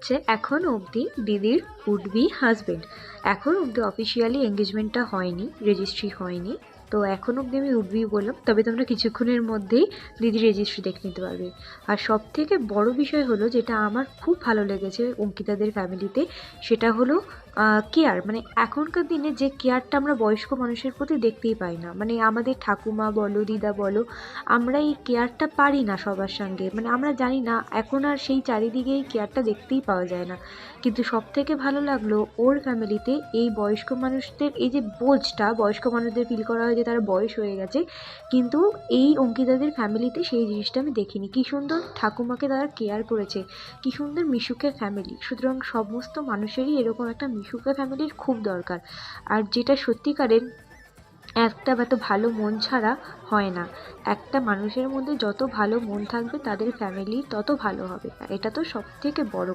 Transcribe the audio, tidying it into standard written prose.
হচ্ছে এখনও অবধি দিদির উড বি হাজবেন্ড। এখনও অবধি অফিসিয়ালি এঙ্গেজমেন্টটা হয়নি, রেজিস্ট্রি হয়নি। তো এখন অবধি আমি উড বি বললাম, তবে তোমরা কিছুক্ষণের মধ্যেই দিদির রেজিস্ট্রি দেখে নিতে পারবে। আর সব থেকে বড় বিষয় হলো, যেটা আমার খুব ভালো লেগেছে অঙ্কিতাদের ফ্যামিলিতে, সেটা হলো কেয়ার। মানে এখনকার দিনে যে কেয়ারটা আমরা বয়স্ক মানুষের প্রতি দেখতেই পাই না, মানে আমাদের ঠাকুমা বলো, দিদা বলো, আমরা এই কেয়ারটা পারি না সবার সঙ্গে। মানে আমরা জানি না, এখন আর সেই চারিদিকে এই কেয়ারটা দেখতেই পাওয়া যায় না। কিন্তু সব থেকে ভালো লাগলো ওর ফ্যামিলিতে এই বয়স্ক মানুষদের এই যে বোঝটা, বয়স্ক মানুষদের ফিল করা হয় যে তারা বয়স হয়ে গেছে, কিন্তু এই অঙ্কিতাদের ফ্যামিলিতে সেই জিনিসটা আমি দেখিনি। কী সুন্দর ঠাকুমাকে তারা কেয়ার করেছে, কী সুন্দর মিশুকে ফ্যামিলি। সুতরাং সমস্ত মানুষেরই এরকম একটা মিশুকে ফ্যামিলির খুব দরকার। আর যেটা সত্যিকারের একটা এত ভালো মন ছাড়া হয় না। একটা মানুষের মধ্যে যত ভালো মন থাকবে তাদের ফ্যামিলি তত ভালো হবে, এটা তো সব থেকে বড়।